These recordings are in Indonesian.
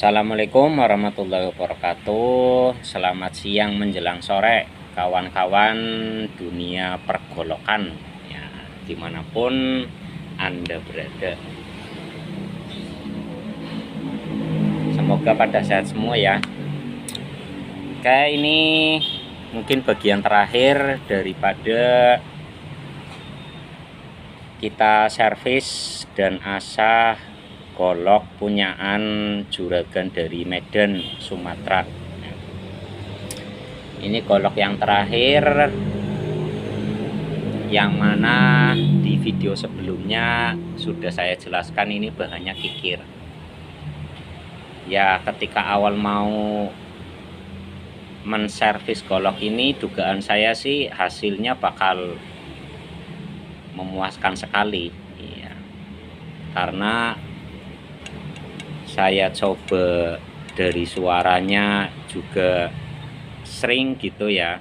Assalamualaikum warahmatullahi wabarakatuh. Selamat siang menjelang sore kawan-kawan dunia pergolokan ya, dimanapun Anda berada. Semoga pada sehat semua ya. Oke, ini mungkin bagian terakhir daripada kita servis dan asah golok punyaan juragan dari Medan, Sumatera. Ini golok yang terakhir, yang mana di video sebelumnya sudah saya jelaskan ini bahannya kikir. Ya, ketika awal mau menservis golok ini, dugaan saya sih hasilnya bakal memuaskan sekali ya, karena saya coba dari suaranya juga sering gitu ya,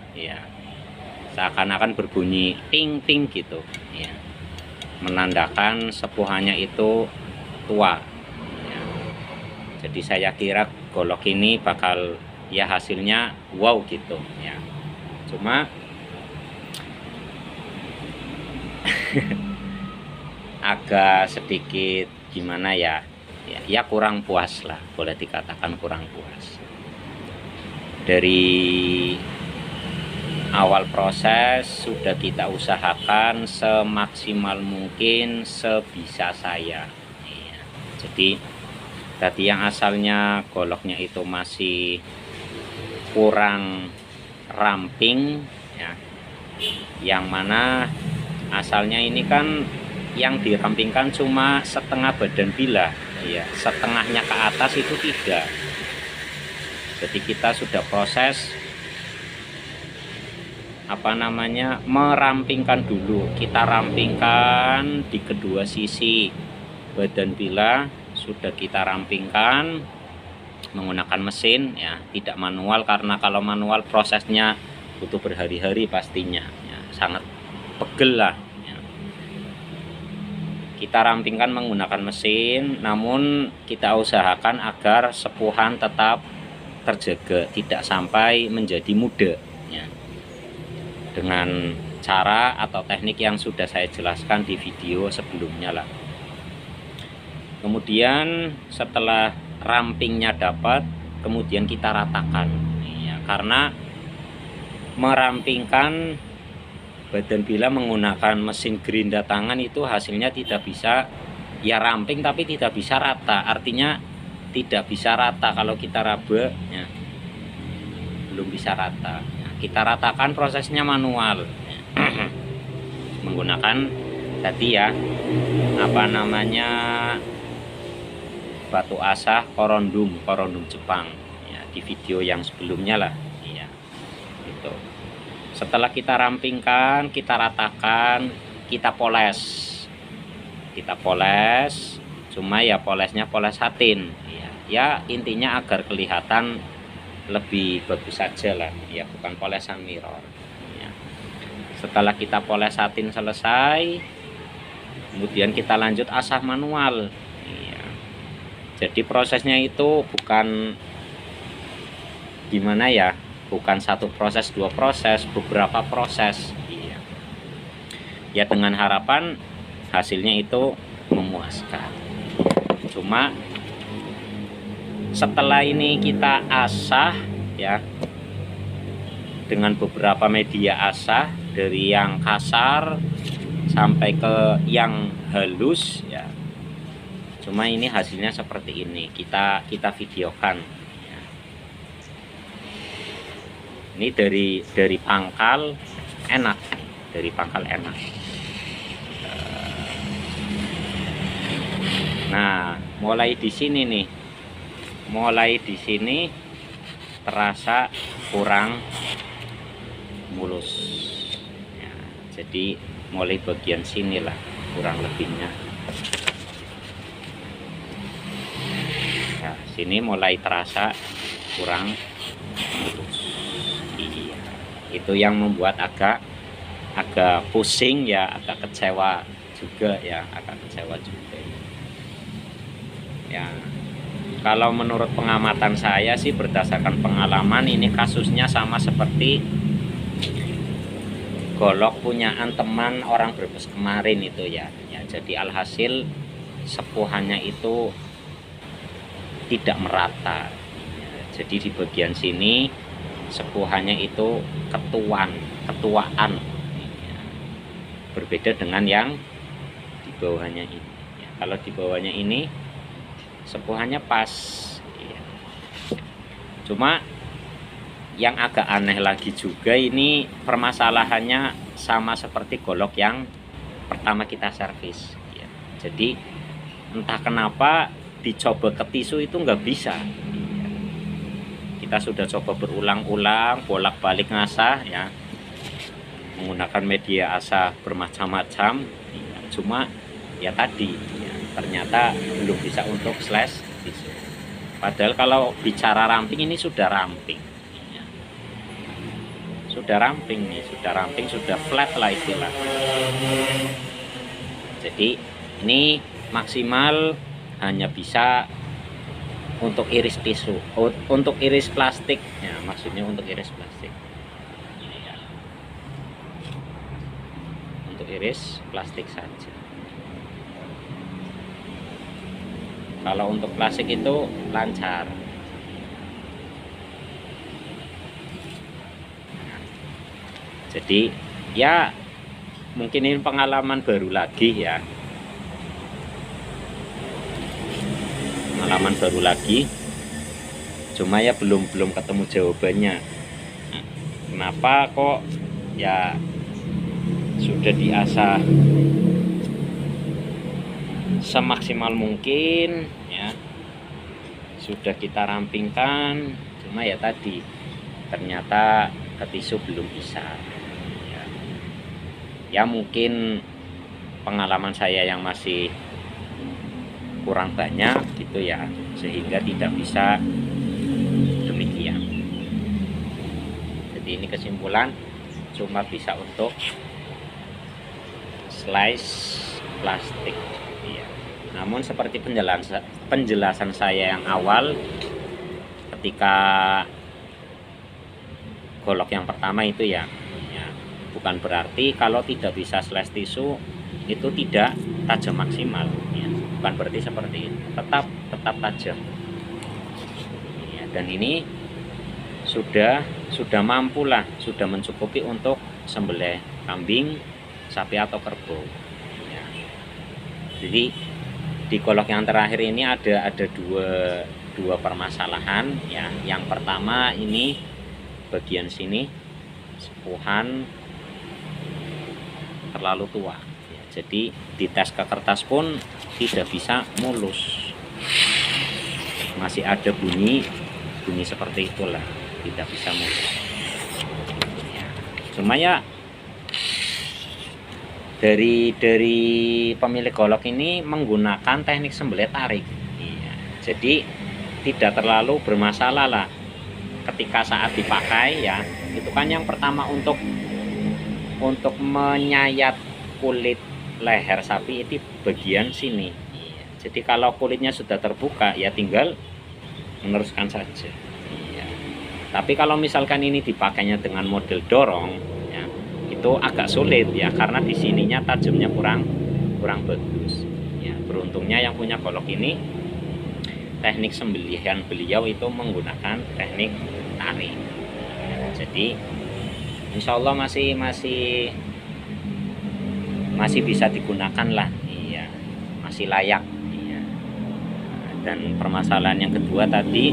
seakan-akan berbunyi ting ting gitu ya, menandakan sepuhannya itu tua ya. Jadi saya kira golok ini bakal ya hasilnya wow gitu ya, cuma agak sedikit gimana ya, ya kurang puas lah, boleh dikatakan kurang puas. Dari awal proses sudah kita usahakan semaksimal mungkin sebisa saya ya. Jadi tadi yang asalnya goloknya itu masih kurang ramping ya, yang mana asalnya ini kan yang dirampingkan cuma setengah badan bila ya, setengahnya ke atas itu tidak. Jadi kita sudah proses merampingkan dulu. Kita rampingkan di kedua sisi badan bila, sudah kita rampingkan menggunakan mesin ya, tidak manual, karena kalau manual prosesnya butuh berhari-hari pastinya ya, sangat pegel lah. Kita rampingkan menggunakan mesin, namun kita usahakan agar sepuhan tetap terjaga, tidak sampai menjadi muda ya, dengan cara atau teknik yang sudah saya jelaskan di video sebelumnya lah. Kemudian setelah rampingnya dapat, kemudian kita ratakan ya, karena merampingkan badan bila menggunakan mesin gerinda tangan itu hasilnya tidak bisa ya, ramping tapi tidak bisa rata. Artinya tidak bisa rata kalau kita raba ya, belum bisa rata ya. Kita ratakan prosesnya manual ya. Menggunakan tadi ya batu asah korondum Jepang ya, di video yang sebelumnya lah ya, gitu. Setelah kita rampingkan, kita ratakan, kita poles, cuma ya polesnya poles satin ya, intinya agar kelihatan lebih bagus saja lah ya, bukan polesan mirror ya. Setelah kita poles satin selesai, kemudian kita lanjut asah manual ya. Jadi prosesnya itu bukan gimana ya, bukan satu proses, dua proses, beberapa proses ya, dengan harapan hasilnya itu memuaskan. Cuma setelah ini kita asah ya, dengan beberapa media asah, dari yang kasar sampai ke yang halus ya. Cuma ini hasilnya seperti ini, kita videokan. Ini dari pangkal enak, Nah, mulai di sini terasa kurang mulus ya, jadi mulai bagian sinilah kurang lebihnya ya, sini mulai terasa kurang mulus. Itu yang membuat agak pusing ya, agak kecewa juga ya, ya. Kalau menurut pengamatan saya sih, berdasarkan pengalaman, ini kasusnya sama seperti golok punyaan teman orang Brebes kemarin itu ya. Jadi alhasil sepuhannya itu tidak merata. Jadi di bagian sini sepuhannya itu ketuaan. Berbeda dengan yang di bawahnya ini. Kalau di bawahnya ini sepuhannya pas. Cuma yang agak aneh lagi juga, ini permasalahannya sama seperti golok yang pertama kita servis. Jadi entah kenapa dicoba ke tisu itu nggak bisa. Kita sudah coba berulang-ulang, bolak-balik ngasah ya, menggunakan media asah bermacam-macam, cuma ya tadi ya, ternyata belum bisa untuk slash tisu. Padahal kalau bicara ramping, ini sudah ramping ya. Sudah ramping, sudah flat lah istilah. Jadi ini maksimal hanya bisa untuk iris tisu, untuk iris plastik ya, maksudnya untuk iris plastik ya. Untuk iris plastik saja. Kalau untuk plastik itu lancar. Jadi ya mungkin ini pengalaman baru lagi ya, pengalaman baru lagi, cuma ya belum ketemu jawabannya. Nah, kenapa kok ya sudah diasah semaksimal mungkin ya, sudah kita rampingkan, cuma ya tadi ternyata ke tisu belum bisa ya. Ya mungkin pengalaman saya yang masih kurang banyak gitu ya, sehingga tidak bisa demikian. Jadi ini kesimpulan, cuma bisa untuk slice plastik ya. Namun seperti penjelasan saya yang awal ketika golok yang pertama itu ya, bukan berarti kalau tidak bisa slash tisu itu tidak tajam maksimal ya. Bukan berarti seperti itu, tetap tajam ya. Dan ini sudah mampu lah, sudah mencukupi untuk sembelih kambing, sapi atau kerbau ya. Jadi di golok yang terakhir ini ada dua permasalahan ya. Yang pertama, ini bagian sini sepuhan terlalu tua ya. Jadi di tes ke kertas pun tidak bisa mulus, masih ada bunyi seperti itulah, tidak bisa mulus ya. Cuma ya dari pemilik golok ini menggunakan teknik sembelih tarik ya. Jadi tidak terlalu bermasalah lah ketika saat dipakai ya. Itu kan yang pertama untuk menyayat kulit leher sapi itu bagian sini. Jadi kalau kulitnya sudah terbuka ya tinggal meneruskan saja ya. Tapi kalau misalkan ini dipakainya dengan model dorong ya, itu agak sulit ya, karena di sininya tajamnya kurang bagus ya. Beruntungnya yang punya golok ini, teknik sembelihan beliau itu menggunakan teknik tarik ya. Jadi insya Allah masih bisa digunakan lah iya, masih layak iya. Dan permasalahan yang kedua tadi,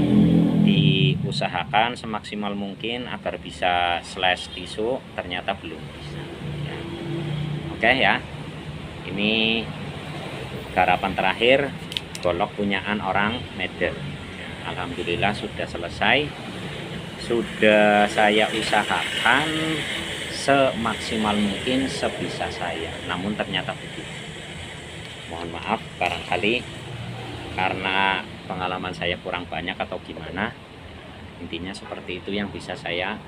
diusahakan semaksimal mungkin agar bisa slash tisu, ternyata belum bisa ya. Oke ya, ini garapan terakhir golok punyaan orang Medan ya. Alhamdulillah sudah selesai, sudah saya usahakan semaksimal mungkin sebisa saya, namun ternyata begitu. Mohon maaf barangkali karena pengalaman saya kurang banyak atau gimana. Intinya seperti itu yang bisa saya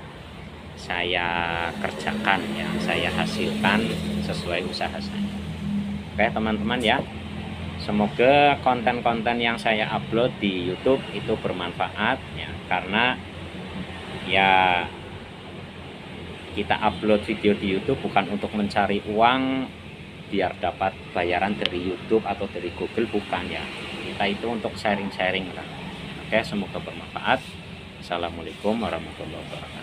kerjakan ya, saya hasilkan sesuai usaha saya. Oke teman-teman ya, Semoga konten-konten yang saya upload di YouTube itu bermanfaat ya, karena ya kita upload video di YouTube bukan untuk mencari uang biar dapat bayaran dari YouTube atau dari Google, bukan ya. Kita itu untuk sharing-sharing lah. Oke, semoga bermanfaat. Assalamualaikum warahmatullahi wabarakatuh.